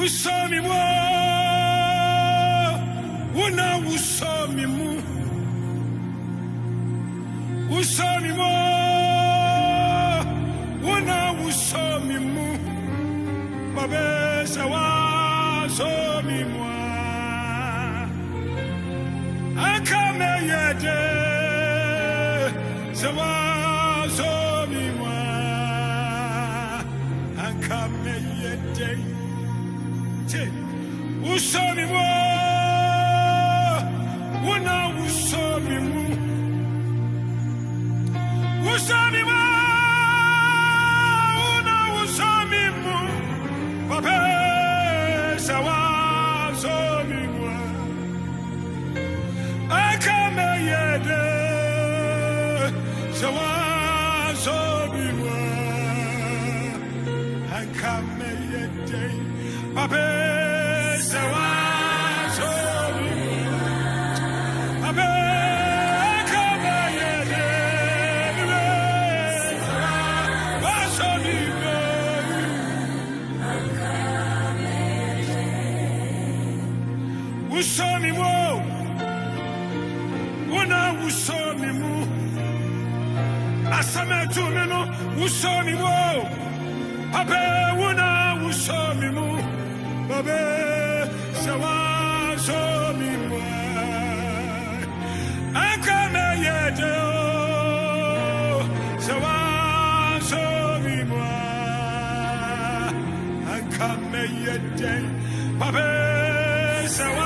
saw me more. Who saw me more? Who saw me more? Who saw me more? Babe, saw me more. I come here, saw me more. I come here, who saw me more? Who saw me more? Who saw me more? Who saw me more? Papa, saw me more. I come here, saw me more. I come here, Papa, saw me more. Papa. Who saw me more? Who saw me more? Asame to me no. Who saw me more? Papa, who saw me more? Papa, saw me more. I come here, saw me more. I come here, Papa, saw.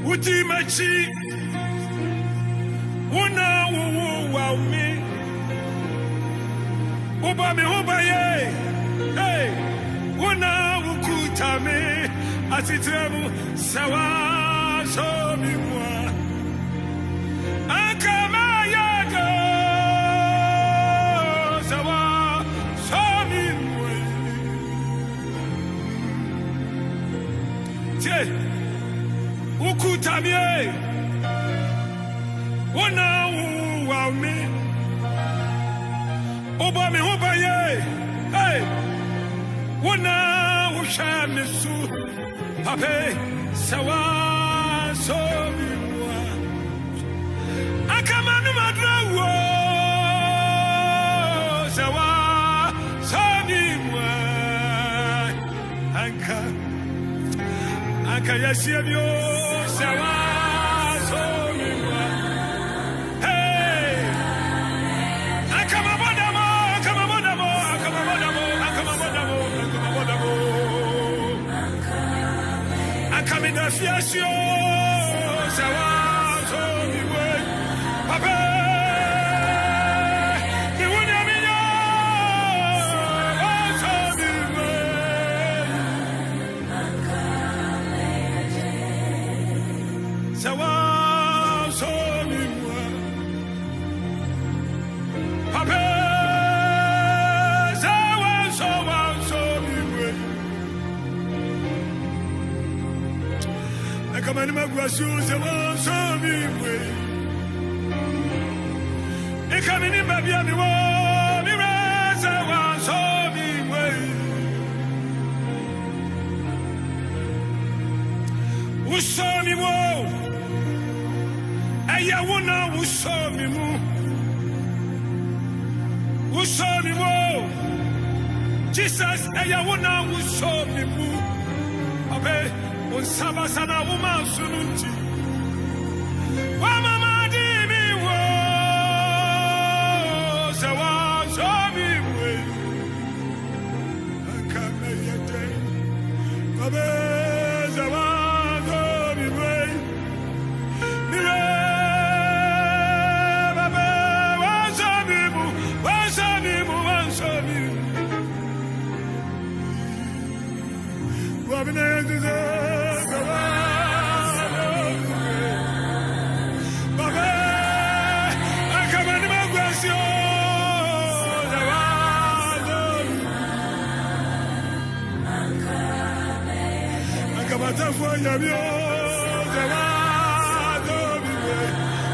Ultimachi, una wow me, oba me oba ye, hey, una ukuta me, atitremu sawa so mi mwa, akama yago sawa so mi mwa, tie. Ukutamie, wona wow me, oba me oba ye, hey, wona ushame su, pape, sawa so mi mwa, akamanu madrawo, sawa so mi mwa, anka yasiemyo. Fiasio, sawa, so mi way, papa, mi wunya minya, so mi way, sawa, so mi way, papa, sawa, so mi way. Come on, my gracious, so me way. E come in, baby, I'm the so me way. Who saw me more? I wanna who saw me more. Who saw me more? Jesus, I wanna who saw me more. Okay. Sama sana uma sununti wa mama di mi wo sawa so mi we akame yete babe sawa so mi we mi we babe wa so mi mu wa so mi mu wa so mi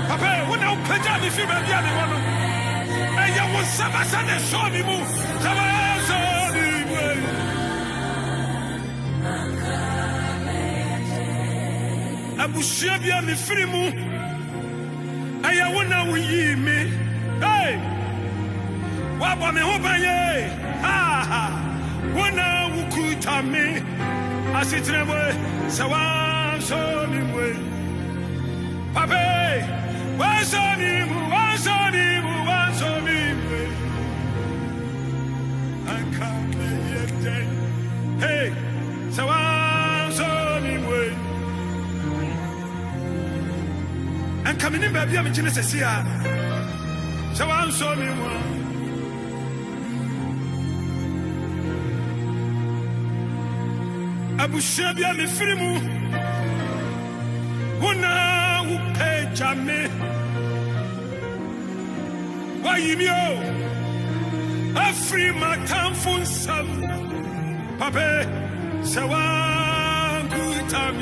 Papa, when I put down the female, the other one, and you will suffer and show me move. Abushia bia me free mu. Aya wona wo yi me. Hey! Wa ba me ho ban ye. Ha ha. Wona wo kuta me. Asitre mo. Sawa so mi mo. Papa! Wa so mi mu, wa so mi mu, wa so mi mu. Anka me yete. Hey! Sawa so mi mo. And coming in, baby, I'm Genesis here. So I'm sorry, one. Abu Shabia, me frimu. Una who pay Jamie. Why you? A free my town for some. Papa, so I'm good time.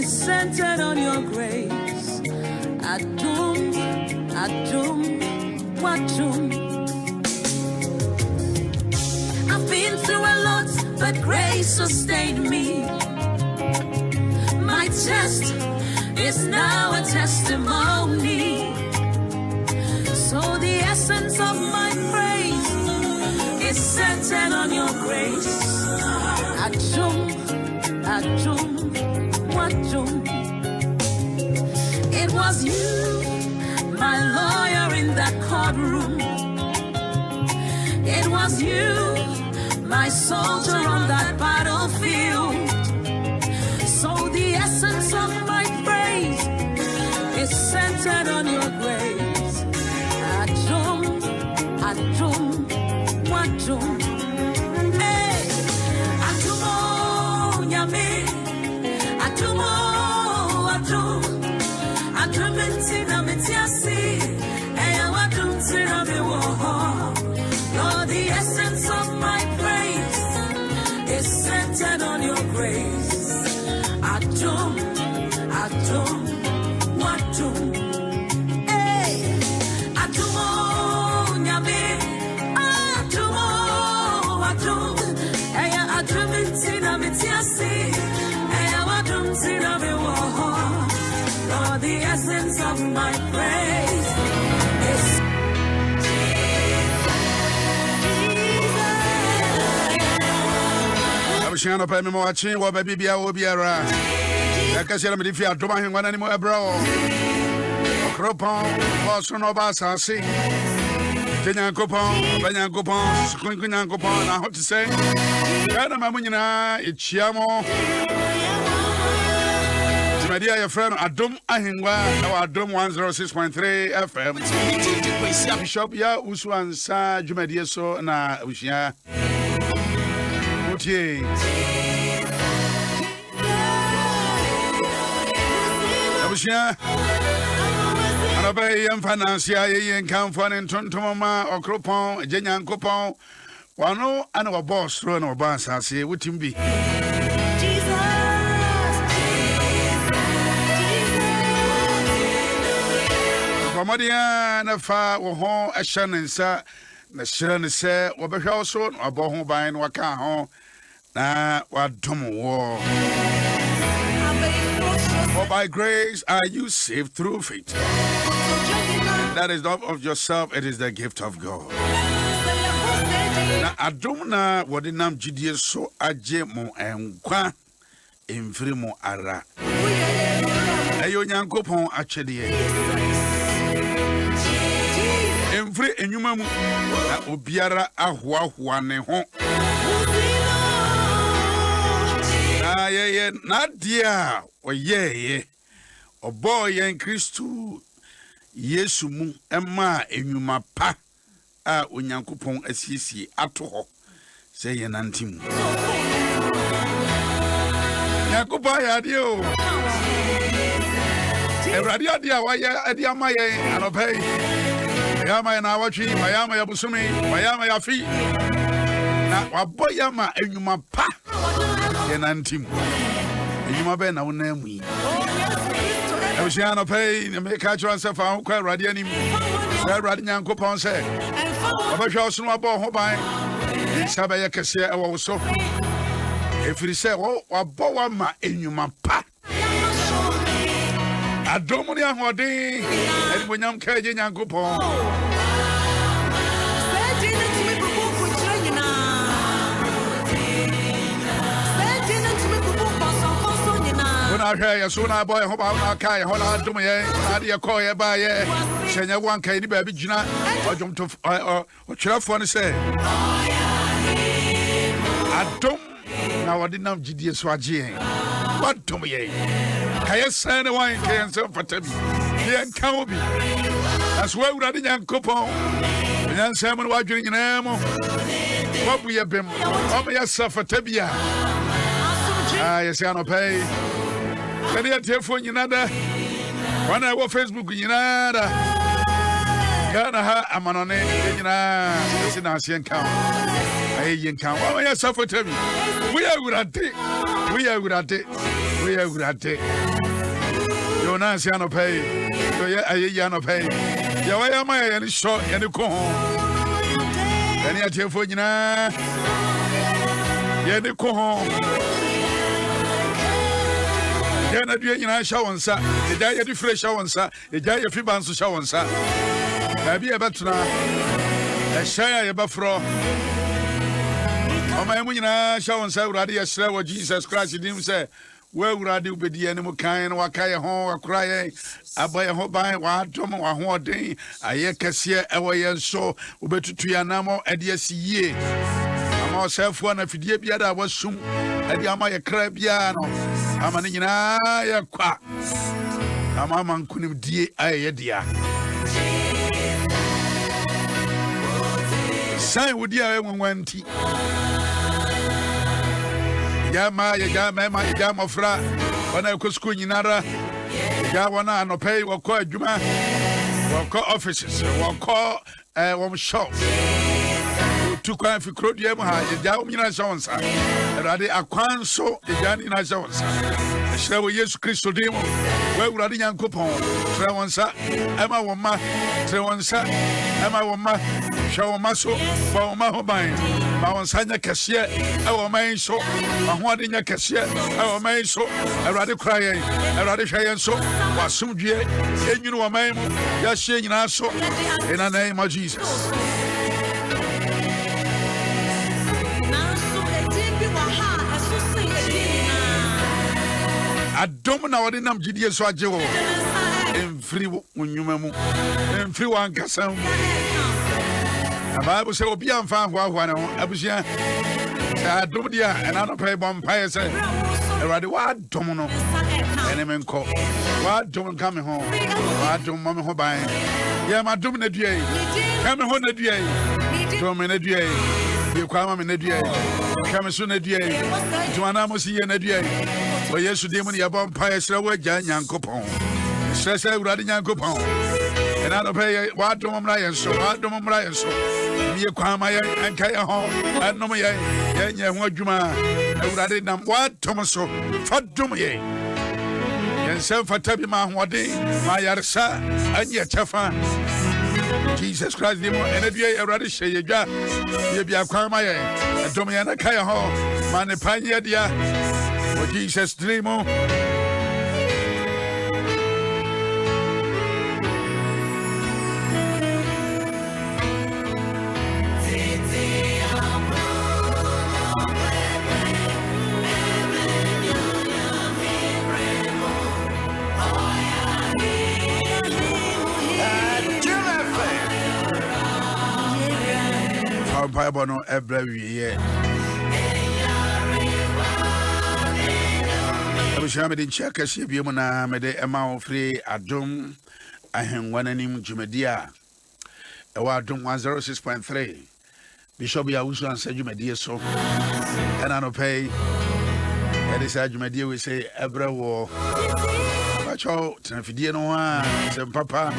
Centered on your grace. Adom, Adom, Adom. I've been through a lot, but grace sustained me. My test is now a testimony. So the essence of my praise is centered on your grace. Adom, Adom. It was you, my lawyer in that courtroom. It was you, my soldier on that battlefield. So the essence of my praise is centered on your grace. Adom, Adom, Adom. Hey, Adom, Yami. Lord, the essence of my praise is centered on your grace. Adom, Adom, Adom. Hey, Adom, Nyame, Adom, Adom. Hey, Adom, Tina, Mitiasi. Lord, the essence of my praise is Jesus. I'm going to watching what baby will be around. Like I said, I'm going to Adom Ahengua anymore, bro. Cropon, Boston of Assassin. Kenyan coupon, Banyan coupon, Squinkin coupon. I hope to say, Adom Ahengua, it's Chiamo. My dear your friend Adom Ahengua, our Adom 106.3 FM. Bishop ya uswansa jumadie so na ushia. Otie. Abushia. Anabe yem financia yen kan fone tontomama okropon jenyan kopon. Wano ana wa boss ro na oba asase wutimbi. Bomodia na fa wo ho ehye ne nsa na hyere ne se wo behwa so no abo ho ban no waka ho na wadom wo. For by grace are you saved through faith. That is not of yourself, it is the gift of God. Na adom na wodinam gidie so agye mo enkwa emfiri mo ara. Ayo nyankopon achede. Emfiri enyuma mu na obiara ahoahoa ne ho. Na ye na dia oyeye obo yen Kristo Yesu mu emma enyuma pa a onyankopon asiesie ato ho se ye nantim. Yakoba ya de o. Ewrade ade a waye ade amaye anopai. Yama na wachi, mayama ya busumi, mayama ya fi. Na waboyama enyuma pa ye nantim. Enyuma be na wonam yi. Ebusiano pay me catch one self on kwa radio anim. Say radio nyankopon say. Obahwa so no abo ho ban. Sabe ye kese e wo so. Efiri say wo abo wa ma enyuma pa. Adom ni ahode. Eni bonyam ka je nyankopon. Hey, so now boy, hope I can hold on to me. I did a call ye by ye. Send you one candy baby Gina or jump to or telephone say. I don't now I didn't have GDS Swaji. What to me? Can you send a wine can sell for Tabby? Here can be. That's why we're running young coupon. And then Simon watching in Amo. What we have been over yourself for Tabia. Ah, yes, I don't pay. Can you telephone another? When I was Facebook, Gana ha, I'm on it. It's in our count. I ain't count. Oh, yes, suffer to me. We are good at it. We are good at it. We are good at it. You're not Siano pay. You're not pay. You're why am I any short and you go home? Can you telephone? Yeah, they go home. Na dua nyina sha wonsa eja ye di fresh wonsa eja ye fiban so sha wonsa na bi e betuna e sha ye bafro o ma emu nyina sha wonsa urade ye sra wo Jesus Christ dim say we urade ubedi ene mu kan na wakaye ho akura ye abaye ho ban wa dom wa ho odin aye kese e wo ye so ubetutu ya namo e de asiye ama osefo na fidie bia da wasum e de ama ye kra bia no amani nyina ya kwa amama nkunim die aye dia sai wudi aye nwanti ya mafra wana ekosku nyinara ya wana anopei wako adwuma wako offices wako wom shop tukwa fi krodie mu ha ya nyina shawonsa rade akwanso ya nyina shawonsa shrawo Yesu Kristo demo we urade nyankopon shrawonsa ema woma shrawonsa ema woma shawoma so woma hoban ma wonsa nya kese e woma so ahoade nya kese e woma so rade kraye rade hwayen so wasumdue enyunu woma mu ya hye nyina so in the name of Jesus. Adom na wode nam gidie so agye wo emfiri wonyuma mu emfiri wankasa mu Bible say obi amfa ahwa ne ho abusia adom dia ena no pay bompae say erade wa adom no ene menko wa adom ka me ho wa adom ma me ho ban ye ma adom na dua yi ka me ho na dua yi to me na dua yi ye kwa ma me na dua yi ka me so na dua yi tuana mo si ye na dua yi o Yesu demu ni yabon pa esra wa gya nyankopon esra urade nyankopon ena no pay wa adom mra ye so wa adom mra ye so ye kwa ma ye anka ye ho anom ye nye ho adwuma urade nam wa adom so fa dom ye Yense fatabi ma hode ma yarsa anye chafa. Jesus Christ demo enedue Awurade hye yedwa ye bia kwan ma ye. Adom ye na kai ho ma ne panye dia. For Jesus demo. Bible no every year. I wish I didn't check a ship you na me de Emma Ofori Adom Ahengua nim Jumedia. Adom 106.3. Bishop Yawusu and said Jumedia so. And I no pay. And this Jumedia we say every war. Watch out, Tenfidie no one, some papa,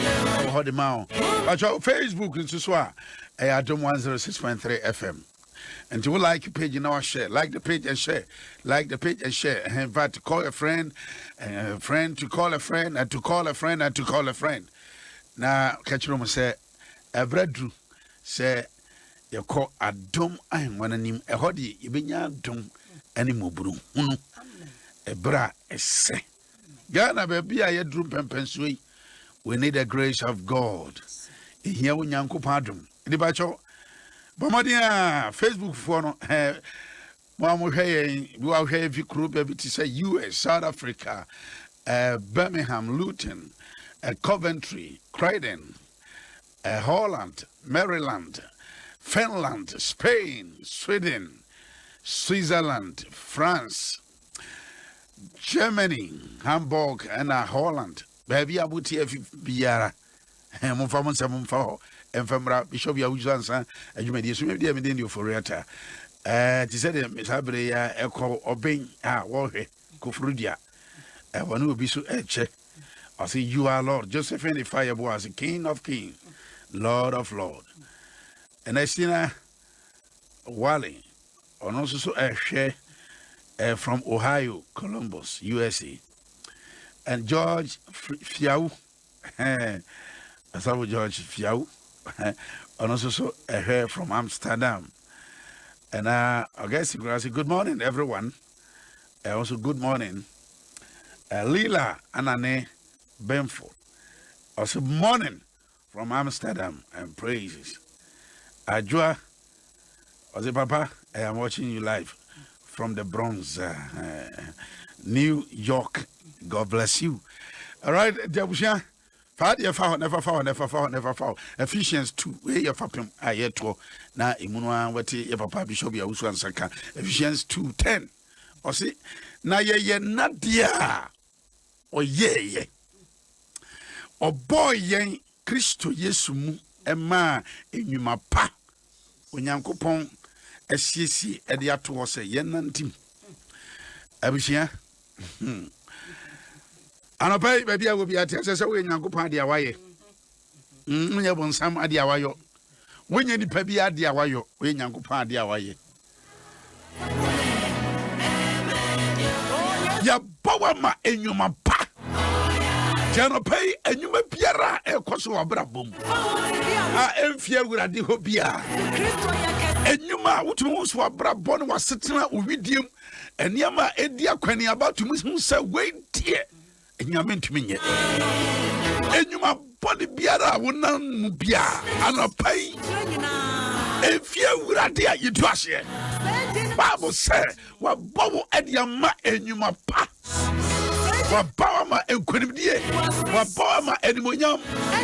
hold him out. Watch out, Facebook into Swa. Adom 106.3 FM. And you like the page, share. Like the page and share. Like the page and share. And invite to call a friend, and a friend to call a friend, and to call a friend, and to call a friend. Now, catch room say, a breadru say, you call Adom Ahengua nim a hodi, you be dum any mubru. A bra, a say. Gana baby, I had drum and we need the grace of God. Here we yanko pardon. The bacho Bomadia Facebook for no Mamu hey we are here group to say US, South Africa, Birmingham, Luton, Coventry, Croydon, Holland, Maryland, Finland, Spain, Sweden, Switzerland, France, Germany, Hamburg, and Holland. Baby abuti biara. Mumfa Enfamra Bishop Yawusu and Jumedia so maybe dem dey Ofori-Atta. Ti said Miss Abre ya eko oben wo hwe kofrudia. Wonu obi so eche. I say you are Lord. Joseph and the Fireboy as King of Kings, Lord of Lords. And I see na Wally on also so from Ohio, Columbus, USA. And George Fiau Asabo George Fiau, and also so a hair from Amsterdam. And I guess you can say good morning, everyone. Also good morning, Lila Anane Benford. Also morning from Amsterdam and praises. Ajua, also Papa, I am watching you live from the Bronx, New York. God bless you. All right, Jabusha. Never found. Ephesians 2, where your papa ayeto na imunwa wati your papa Bishop Yawusu ansaka. Ephesians 2:10. Or see, na ye nadia or ye. O boy yen Christo Yesu mu ema enyuma pa. Onyankopon esiesi e de ato wo se ye nantim. Abusia. Anopai baby I will be at say we Nyankopon ade awaye. Nya bonsam ade awayo. Wenye ni pa bi ade awayo, we Nyankopon ade awaye. Ya bawa ma enyuma pa. Janopai enyuma biara ekoso obrabom. Emfia wurade ho bia. Enyuma wotumi so obrabom no wasetena owidiem. Eniama edi akwani about to mu say wait here. Enyamenti minye. Enyuma body biara wonan mu bia anapai. Efia wurade a yedu ahye. Bible say wa bawo ediama enyuma pa. Wa bawo ma enkonimdie. Wa bawo ma enimonyam.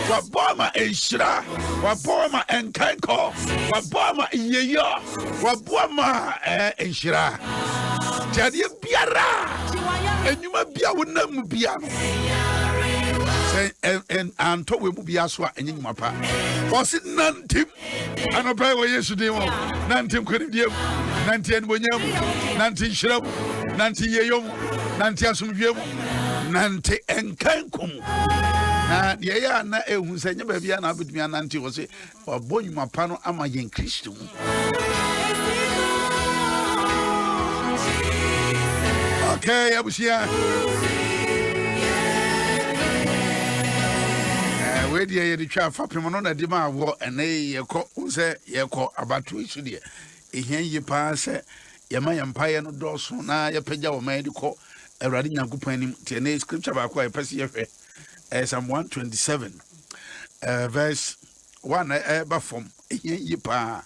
Wa bawo ma enhira. Wa bawo ma enkanko. Wa bawo ma yeya. Wa bawo ma enhira. Jadi biara. Enyuma bia wona mu bia no say and anto we mu bia so enyuma pa was it nantim anopai wo Yesu dem nantim kwenidiem nantim bonyam nantim hyiram nantim yeyom nantim asomdwem nantim enkankom na ye ya na ehun se nya ba bia na abedumi nantim wo se obonyuma pa no ama yen Kristo mu. Okay, Abusia. we dey the twa fapem no na di ma wo ene yekọ unse yekọ abatu isu de ehia yi pa se yema yempaye no doso na yepagya wo man di kọ Awurade Nyankopɔn anim tie na scripture ba ko epese yehwe Psalm 127 verse 1 ba from ehia yi pa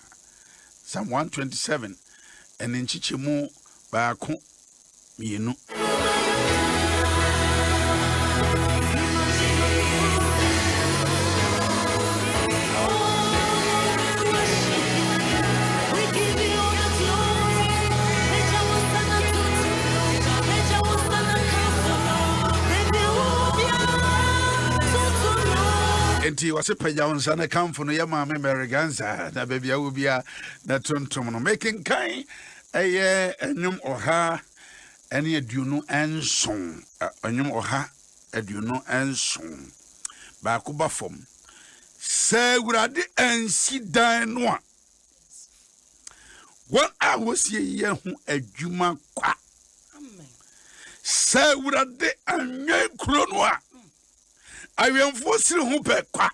Psalm 127 ene nchichemu ba ko mienu Enti wase pagya wonsa na kamfo no ye maame Americanza na bebia wo bia na tontom no making kind enyum oha ene aduonu enson enyum oha aduonu enson ba ko ba fom se Awurade ansi dan no a won a wosie ye hu adwuma kwa amen se Awurade anwe kuro no a ayemfo siri hu pe kwa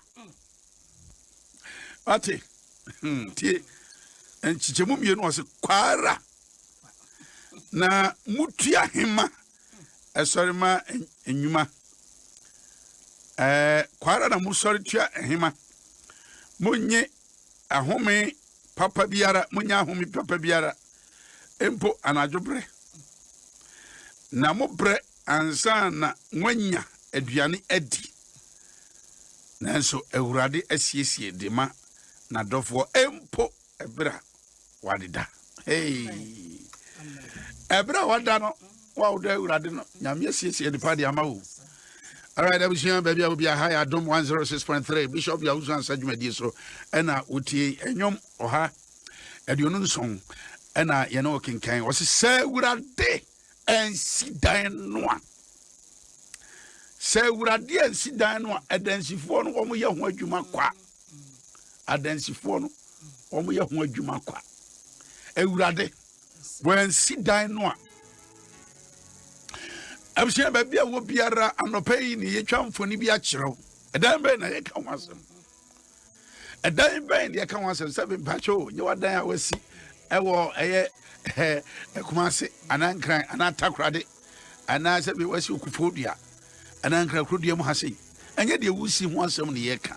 ate tie enchichemu mienu ose kwara na mutua hema esori ma enwuma kwara na musori tua hema munye ahome papa biara munya ahome papa biara empo anadwobre na mobre ansa na nwanya aduane adi nanso Awurade asiesie de ma na dofo empo ebra wadida ebra wada no wa oda Awurade no nyame asiesie de pa de ama wo. All right, abusia baby will be a high Adom 106.3 Bishop Yahusan Sajumedi so ena utie enyom oha aduonu song ena ye no kenkan was say Awurade ensi dan no a se Awurade ansi dan no adansifo no omo ye ho adwuma kwa adansifo no omo ye ho adwuma kwa Awurade wansi dan no a abusha babia wo biara anopai ni yetwa mfoni bi a kyerɛw edan bɛn na yɛka wasɛm edan bɛn de yɛka wasɛm sɛbe mpacho nye wadan a wasi ɛwɔ ɛyɛ ekumase anankran anatakrade ana sɛbe wasi okufodua anankran krodua mu hase ɛnyɛ de wusi ho asɛm ne yɛka.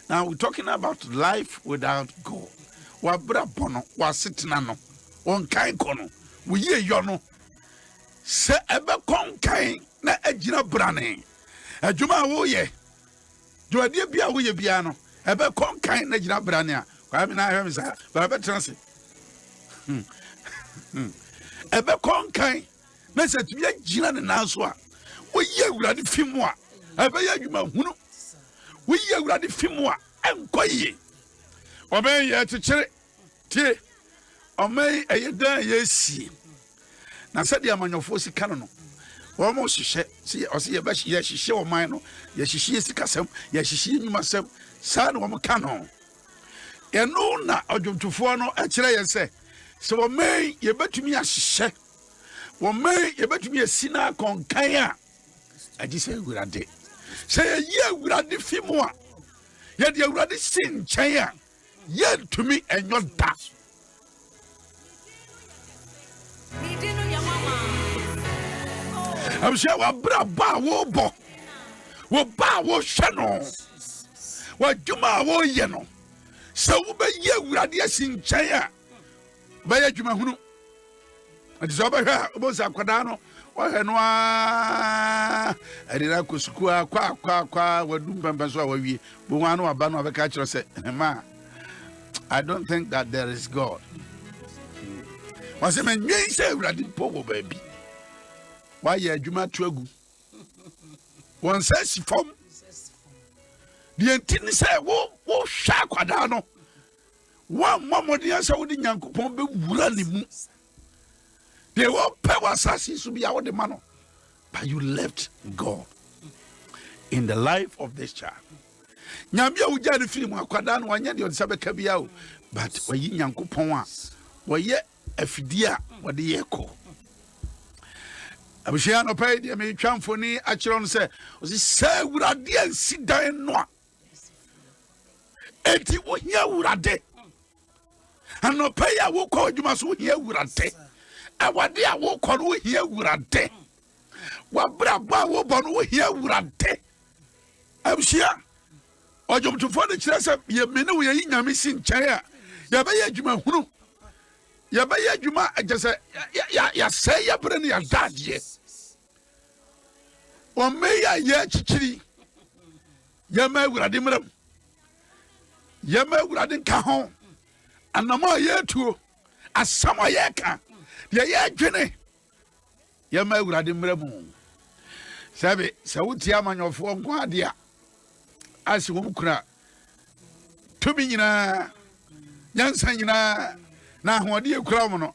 Now we're talking about life without God. Wa bra bono wa setena no on kan kono wo ye yo no se ebe konkan na agina brane adwuma wo ye dwade bia wo ye bia no ebe konkan na agina brane a kwa me na hwe me sa ba be transe ebe konkan na se tumi agina ne nanso a wo ye Awurade fimu a ebe ye adwuma hunu wo ye Awurade fimu a enkoye oben ye tikire tie omei eyedan yesi na sɛ dia manyofo sika no wo mo hyehyɛ si ɔse ye ba hyehyɛ wo man no ye hyehyɛ sikasɛm ye hyehyɛ nyumasɛm saa no wo ka no ɛno na odwomtofo no ɛkyerɛ ye sɛ wo mei ye betumi ahyehyɛ wo mei ye betumi asina konkan a agye sɛ Awurade sɛ ye Awurade fi mu a ye de Awurade sin nkyɛn a ye tumi enyo da I'm sure wa bra ba wo bo wo ba wo hwe no wa dwuma wo ye no se wo be ye Awurade asin nkyɛn a ba ye dwuma hunu adi so ba hwa bo sa kwada no wa hwe no a adi na kosuku a kwa wadum pampa so a wawie bo wan no aba no abeka kyerɛ sɛ ma I don't think that there is God. Was a man may say Awurade po wo baby. Why ye adwuma to agu one says from the entity say wo hwa kwada no one momodi answer wo di Nyankopon be wura ne mu they will power assassin so be the man but you left God in the life of this child nyambia wo jare film akwada no wanya de odisa beka bia o but wayi Nyankopon a wo ye afidia wo de ye ko abusha no pay de me twamfoni a kyerɛ no sɛ o se Awurade ansi dan no a enti wo hia wurade anopa ya wo kɔ adwuma so wo hia wurade awade a wo kɔ no wo hia wurade wabra ba wo bɔ no wo hia wurade absia ɔdwomtofo de kyerɛ sɛ yɛ mene wo yɛ nyame si nkyɛn a yɛbɛyɛ adwuma hunu yɛbɛyɛ adwuma agye sɛ yɛsɛ yɛbrɛ no yɛdadeɛ ɔmmɛ yɛ yɛ kyikyiri yɛma awurade mmerɛm yɛma awurade nka ho anama a yɛtuo asɛm a yɛka deɛ yɛdwene yɛma awurade mmerɛm sɛbe sɛ wotie amanyɔfoɔ nko ade a ase wɔm kura tumi nyinaa nyansa nyinaa na ahoɔde ekura wɔn no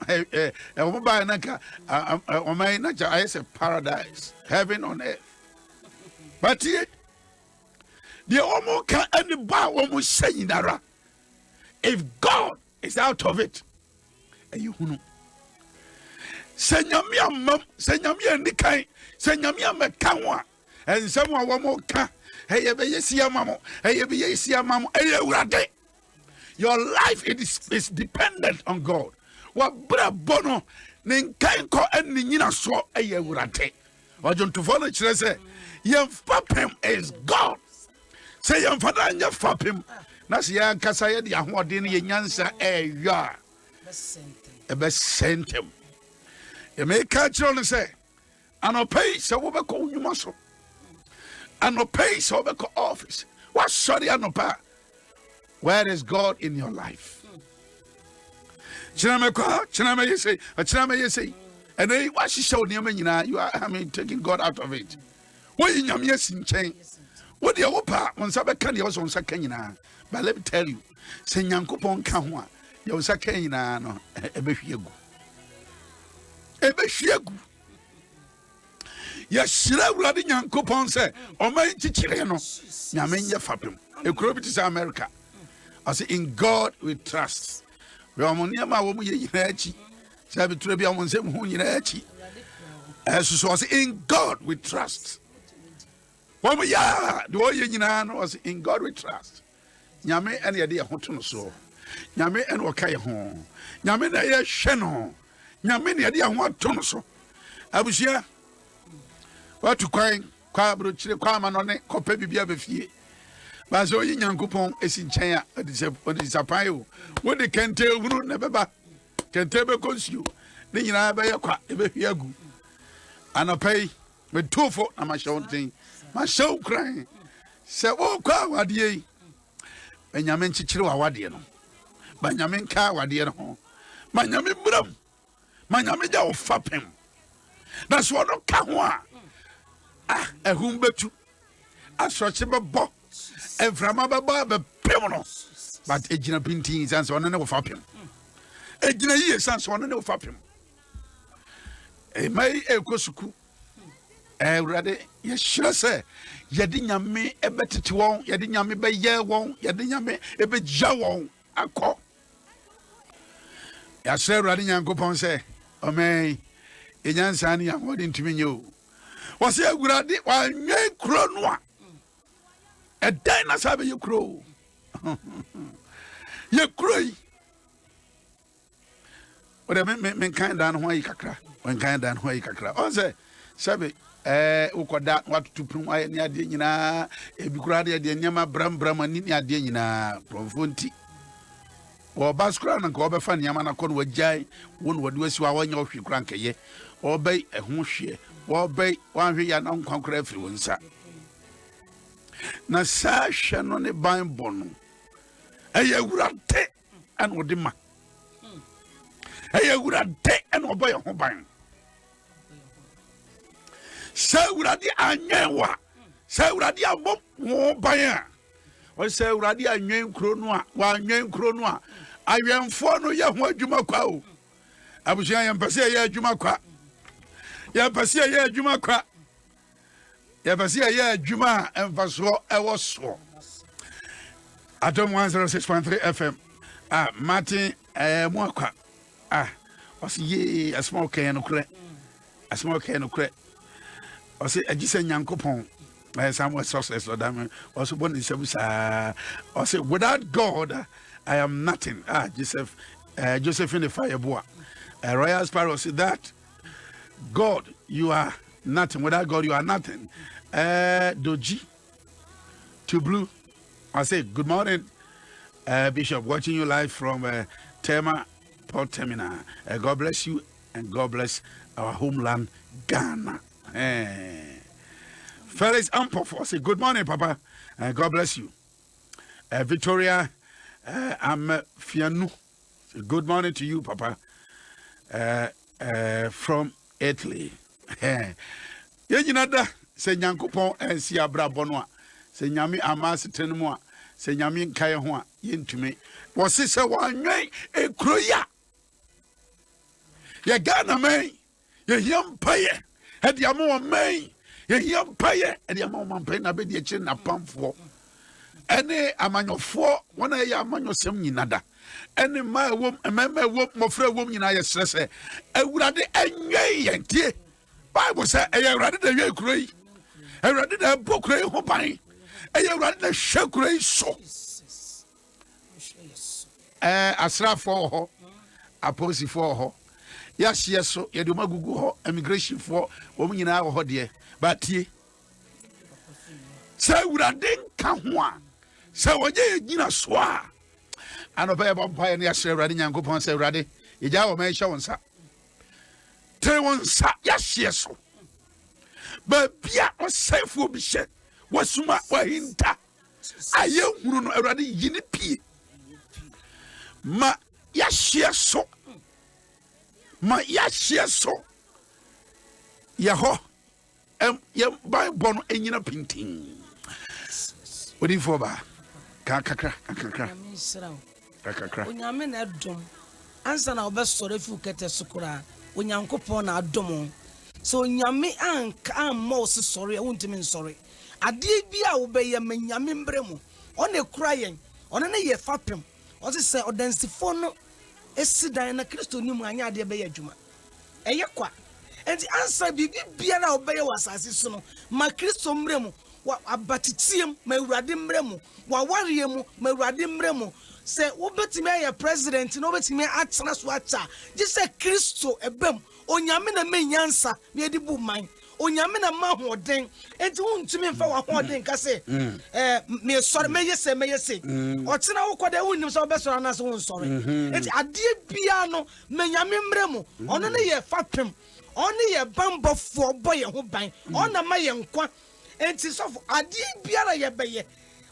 wɔn baa na ka wɔn na kyɛ ayɛ sɛ paradise heaven on earth but deɛ wɔn ka ɛne ba wɔn hyɛ nyinara if God is out of it ɛyi hunu sɛ nyame amam sɛ nyame anikan sɛ nyame amɛka ho a ɛnsɛm a wɔn ka ɛyɛ bɛyɛ siama mo ɛyɛ bɛyɛ siama mo ɛyɛ awurade. Your life is dependent on God. What bono ninkan ko eni nyina so eye wurade. Ojontofo no kire se yemfapem is God. Say yemfada nya fapem na se yankasa ye de ahoɔden ye nyansa ɛya. Ebe sentem. E me ka kire no se anopai se wo bɛkɔ nnwuma so. Anopai se wo bɛkɔ office. What sorry anopa? Where is God in your life? Chiname yese. And then what she showed you are taking God out of it. What in your missing chain? What the opa on Sabakani was on Sakana. But let me tell you, say Yankupon Kahua, your Sakana no Ebeshiagu. Ebeshiagu. Yes, Shira Yankupon say, O my Chichireno, Yamenya Fapim, a crop is America. I say, in God we trust. We are money ma wo mu ye yirachi. Say be tro bia mo nsem hu yirachi. So I say, in God we trust. Wo mu ya de wo ye nyina no say in God we trust. Nyame ene ye de ho to no so. Nyame ene wo kai ho. Nyame na ye hwe no. Nyame ne ye de ho to no so. Abusia. Watu kwan kwa bro chire kwa ma no ne kopa bibia be fie. But so in Yankupon is in China, Disapayo. What the Kente Uru Nebeba can table consume. Then you know, by a quack, Yagu. And I pay with 2 for my show thing. My show crying. Say, oh, what ye? When you mention Chihuahua, what do you know? But you mean car, what do you know? My Yamin Brum. My Yamida of Fapim. That's what no Kawa. Ah, a whom bet you. I such a box. And from Ababa, Pemono. But Ejina Pintins and so on and no fapim. Ejina years and so on and no fapim. A may a cosuku. A ready, yes, sure, sir. Yadinya me a better to one, Yadinya me by year one, Yadinya me a bit jawon, a call. Yes, sir, Radin and Gopon say, O may, a young son, I'm holding to me you. Was there good while me cronwa? A dinosaur you crow. You croy. What I mean, kind down why you crack. When kind down why you crack. On say, Sabi, Ukoda, what to prove I near Dina, a Bugradia, the Yama Bram Bramania Dina, Profunti. Or Bascran and Cobafan Yamanacon with Jai, one would do a swallow your crank ye, or bay a hooshe, or bay 1 year unconquered influencer. Na sasha no ne ban bono eye wurade an odima eye wurade an oboy ho ban sa wurade anyenwa sa wurade abom ho ban a o sa wurade anwen kro no a wa anwen kro no a awenfo no ye ho adwuma kwa o abusia ye mpase ye adwuma kwa ye mpase ye adwuma kwa Yabasia ya Juma and Vaso Ewoso Adom 106.3 FM. Martin Mwaka. Was ye a small can of credit. A small can of credit. Or say a decent Yankopon. Some success or damn also born in Shabusa. Or say, without God, I am nothing. Joseph in the fire boy. Royal Sparrow said that God, you are nothing. Without God, you are nothing. Doji to Blue. I say, good morning, Bishop, watching you live from Tema Port Terminal. God bless you and God bless our homeland, Ghana. Felix Ampof, I say, good morning, Papa, and God bless you. Victoria Fianu, good morning to you, Papa, from Italy. Yenada, say Yankupon and Siabra Bonwa, say Yami Amas Tenua, say Yamin Kayahua, yin to me. Was this a one way a cruya? Ya Ghana may, ya young payer, had Yamo may. Ye young payer and your mom paying a bit chin a pump for. Any among your four, one a among your semi nada. Any my woman, a member woman, my friend woman, I say, I would have the angry and dear. Bible said, I read the year gray. I read the book gray hoping. I read the show gray so. Asra for her, a posy for her. Yes, so you do my Google immigration for women in our dear. But ye say, would I didn't come one? So, what you know, swa. And obey about pioneer, say, ready and go upon say, ready. You jaw may show on sa. Tell one sa, yes, so. But Pia was safe will be shed. What's my way in that? I am already yinipi. Ma, yes, so. Ma, yes, so. Yaho. By bon in a painting. What do you for? Kakakra. When you're men at Dom, answer our best story if you get a sukura, when you're coupon at Domo. So, Yami and most sorry, I won't mean sorry. I did be obey a men Yamin Bremo, on a crying, on an year fapim, or to say, or dance the phone, a sida and a crystal pneumonia, dear Bayajuma. A yakwa. And the answer be Biana obey was as is so. My Christo Mremo, what abatitium, my radim Remo, what warrior, my radim Remo. Say, what bet me a president, no bet me at Sanaswata. Just say Christo, a bem, on Yamina main answer, me the boom mine. On Yamina Maho ding, and to me for what ding, I say, me sorry, may you say, or Tina, what they wouldn't so best on us own sorry. And I did piano, may Yamin Remo, on a year fapim. Only a bumble for boy who bang on a mayan quan, and tis of a dear Biara Yabaye,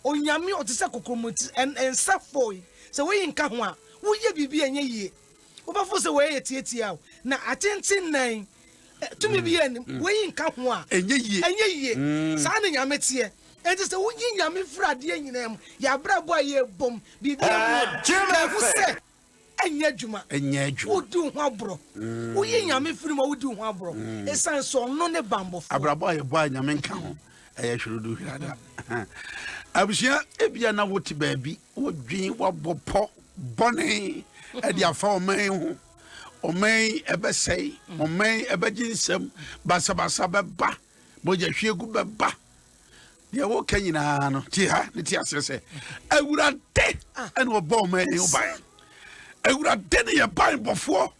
on Yami or the Sakukumut and Safoy. So we in Kahua, will you be a ye? Overforce away at Tiao. Now, attention name to me be an way in Kahua, and ye, signing Yametia, and just a winning Yami Fradian name, Yabra boy, boom, be there. Enyejuma do wabro wo nyame firim wo do wabro esan so no ne bambo abrabo ye boy nyame nka ho eye hwerudu hwirada abusia ebia na woti baabi wo dwen wabopo bone e dia fa oman ho oman ebesei oman ebeginsem basabasa beba boja hwegu beba dia wo kanyina no ti ha ne ti asese awurade ene wo bo oman ho ban Ewura deni ye ban before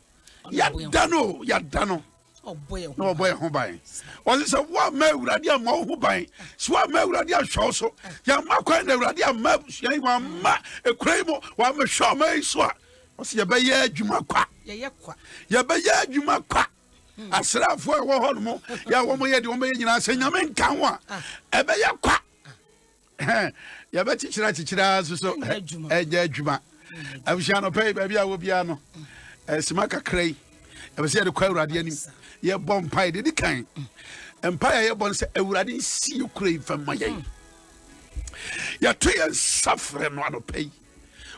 ya dano oh boy ho ban o se wa ma ewura dia ma ho ban so wa ma ewura dia hwo so ya ma kwan na ewura dia ma ya wa ma ekrai mo wa ma hwo ma so o se ye ba ye adwuma kwa ye ba ye adwuma kwa asrafo e wo ho no ya wo mo ye de wo ma ye nyina se nyame nka ho a e ba ye kwa ya ba chichira so eje adwuma Abusiano pay baby awobiano simaka krai e se de kwa urade anim ye bom pai de kan empire ye bon se urade si krai fam mayen ya to ye safre no ado pay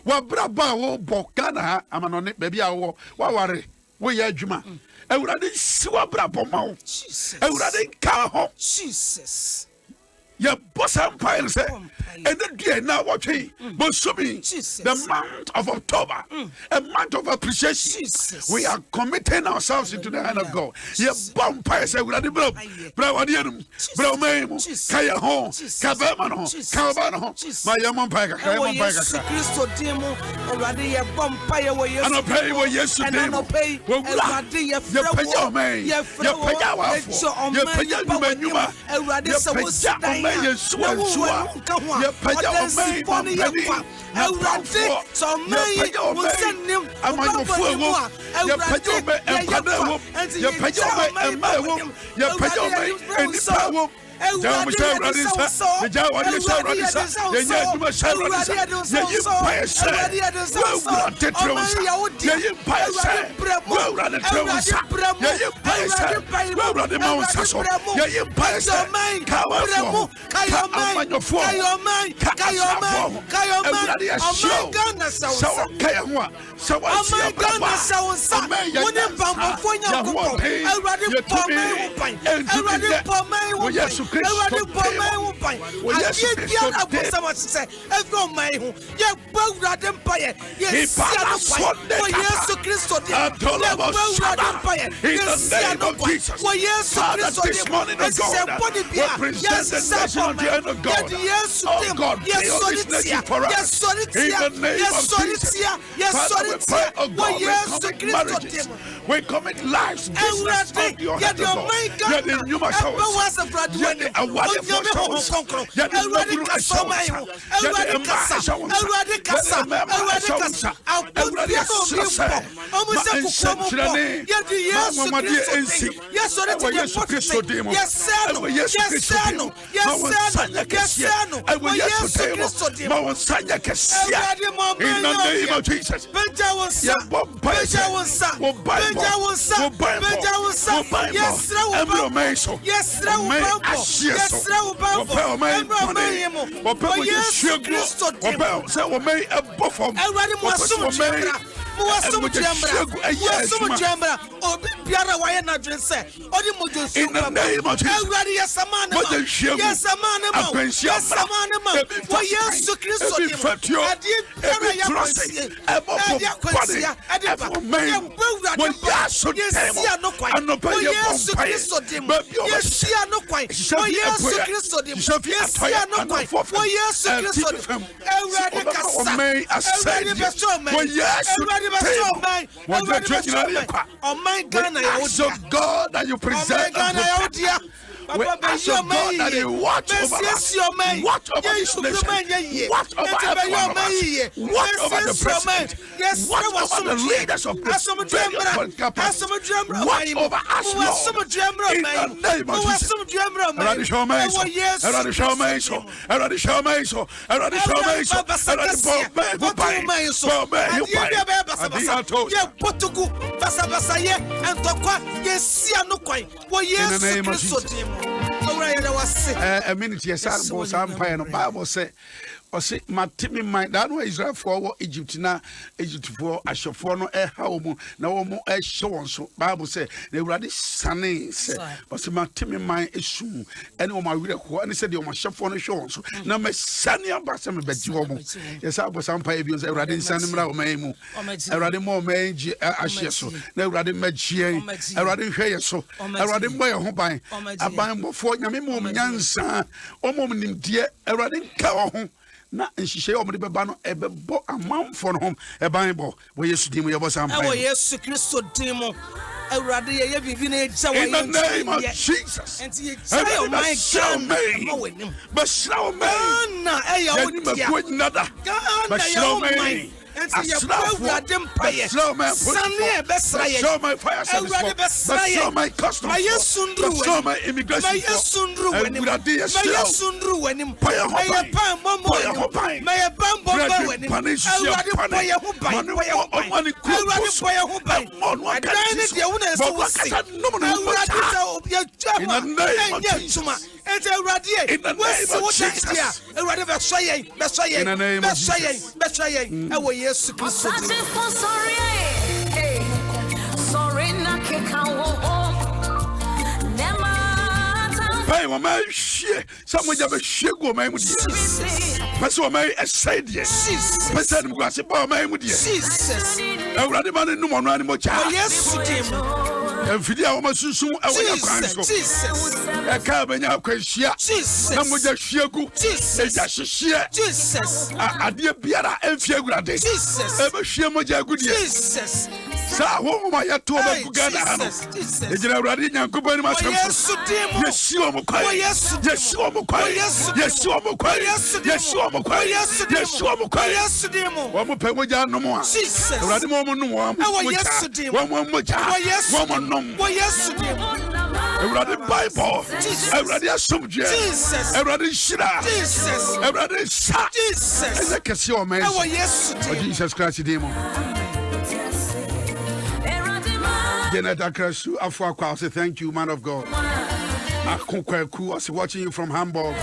wa braba wo bokana amanone baby awo wa ware wo ye adwuma urade si wa braba ma wo urade ka ho Jesus Your boss empire say, and the day now watching, Bosumi, the month of October, a month of appreciation. We are committing ourselves into the hand of God. Your vampire say, we are the blow, Brawadium, Brawmemo, Kaya home, Kabamano, Kabano, my young Paka, Paka, Christo Demo, already a vampire way, and I pay what yes, and I pay. Well, you pay your man, you pay this morning, God, represent the nation of the end of God. Oh God, build this nation for us. In the name of Jesus. Father, we pray, oh God, we commit marriages. We commit lives, business of your hand, oh God. Yet the numerous showers. Yet the awarded for showers. Yet the noble showers. Yet the embarrassed showers. Yet the member showers. Everybody is success. Ma ensentrane. Mama die ensi. Ewa Yesu Kristo demo. Ewa Yesu Kristo demo. Ma wansanya kesia. Ewa Yesu demo. Ma wansanya kesia. In the name of Jesus. Ya bomba yesa. Bomba. Emro meso. Ome asieso. Ope ome pone. Ope ome yesiego. Ope se ome ebofom. Ome in the name of Jesus. So God that you present we ask of God that He watch over us, watch over this nation, watch over every one of us, watch over the president, watch over the leaders of this various political parties, watch over us, Lord, in the name of Jesus. Everybody show me so, everybody show me so, everybody show me so, everybody show me so, everybody show me so, in the name of Jesus. A minute, yes, I'm boss. I'm paying. Bible say, or say, my timmy mind. That way Israel for Egypt now. Egypt for Ashofor no home. No more show. So Bible say they were this sunny. Say, but see, my timmy mind is soon. And my reader who and said, you must shop for the show. So now, my sunny ambassador, but you yes, I was some pay because I read in San Memo. I read more mage ashes. They read in Magie. I read in here. So I read in my home by a buying before Yamimo Yansa. O moment, dear, I read in cow. Na nhihye o mede beba no ebebo amanfo no hom ebanbo wo Yesu dim ye bosa ampa wo Yesu Kristo dim awurade ye bibi na eja wo in the name of Jesus enti ye say oh my God ma wenim ba shrawo me na eya wo dia ba shrawo me enti ye awurade mpaye sane besra ye show my fire service show my customs show my immigration my sundru wenim my sundru wenim my pan momo my bambo wenim awurade paye ho ban awurade paye ho ban adane de wona so wasi awurade ta obia jama enye tuma enti awurade wasi wo dia awurade be so yen ewo Yesu Kristo sorry na keka wo nema ta Pay wo man hye. Some just be hye go man mu die. Pese wo man aside die. Pese dem go ase ba man mu die. Jesus. Awurade man no mo no ani mo cha. Yes, Enfidi a wo masunsun e wo yakwan so. Jesus. E ka benya akwanhia. Jesus. Na mo ja hye gu. Jesus. E ja hye. Jesus. Ade biara enfie Awurade. Jesus. E be hye mo ja gu die. Jesus. Sa wo ma ya to ba ku gana ha no. E jira Awurade Nyankopɔn ni ma sem so. Yesi wo mo kwai. Yesi wo mo kwai. Yesi wo mo kwai. Yesi wo mo kwai. Yesi wo mo kwai. Wo mo pe mo ja no mo a. Awurade mo mo no wo mo. Wo mo mo ja. Wo mo no. Everybody Bible. Everybody assumption. Everybody shira. Everybody sa. Jesus. I can see your man. Jesus Christ demo. Janet Akrasu Afwa say thank you, man of God. Akonkweku I watching you from Hamburg.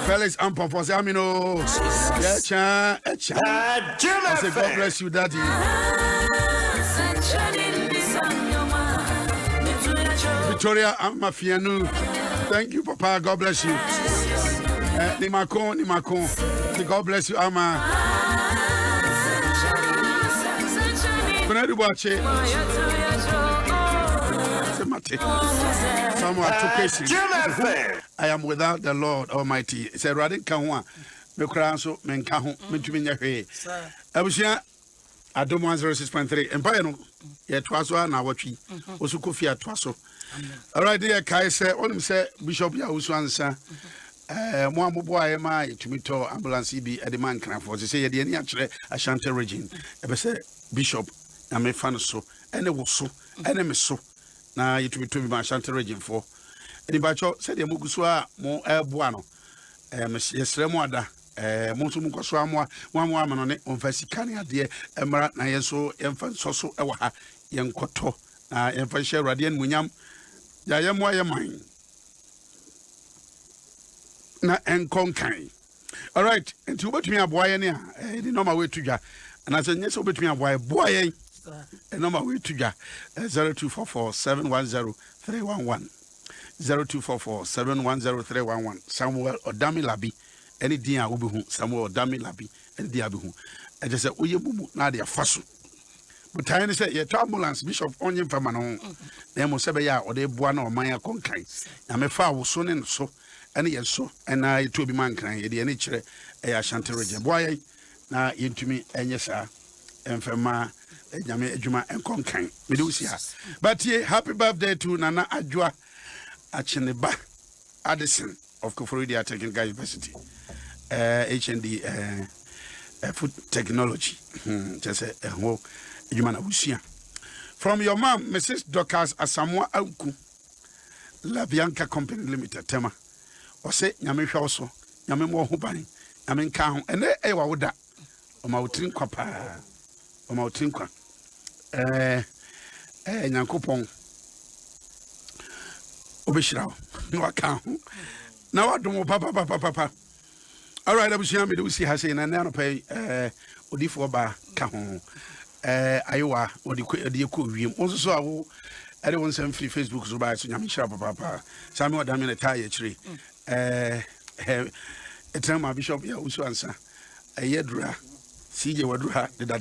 Felix Ampon for Amino. Yeah, I say God bless you, Daddy. Victoria Amafianu, thank you, Papa. God bless you. Nimakon. God bless you, Ama. I am without the Lord Almighty. It's a radical one. Mekranso menkaho mentuminya hwe. Abusia Adom 106.3 Empire no ye twaso na watwi osuko fia twaso. All right there kai say onim say Bishop ya usu ansa mo amobo aye ma yetumito ambulance bi e de man kranfo say ye de ani akere Ashanti region e be say Bishop na me fan so ene wo so ene me so na yetumito bi ma Ashanti region for eni ba cho say de moguso a mo eboa no yesre mo ada monso mu kwaso amwa wamwa amano ne onfasika ne ade emra na yenso yemfa soso e wa ha yenkoto na yemfa hye Awurade an munyam ya yemwa yeman na enkonkan. All right, enti obetumi aboaye ne a di normal way tudwa na se nyese obetumi aboaye boaye normal way tudwa 0244710311 0244710311 Samuel Odami Labi any dia will be Samuel Odami Labi and dia be who and just say oye bubu na de afaso but I say ye ambulance Bishop onye fama no na mo sebe ya ode boa na oman akonkan na me fa wo so ne so ene ye so na ye to bi man kan ye de ene kire e Ashanti region boa ye na yentumi enye sa enfema nyame adwuma enkonkan me de usi ha but ye happy birthday to Nana Adwoa Achineba Addison of Ofori-Atta University HND food technology just a whole human abusia from your mom Mrs. Dokas Asamoah Auku La Bianca Company Limited tema o say nyame hwa so nyame mo ho ban nyame nka ho ene e wa woda o ma wotrin kwa pa o ma wotrin kwa nyankopon obeshira no aka ho na wadom papa. All right, abusia me do see ha say na no pay odifo ba ka ho ayewa odi ko wiem onso so awo ade won sam free Facebook so ba so nyame hira papa sami odame na taye kire etrema Bishop ya usu ansa ayedura sije wadura da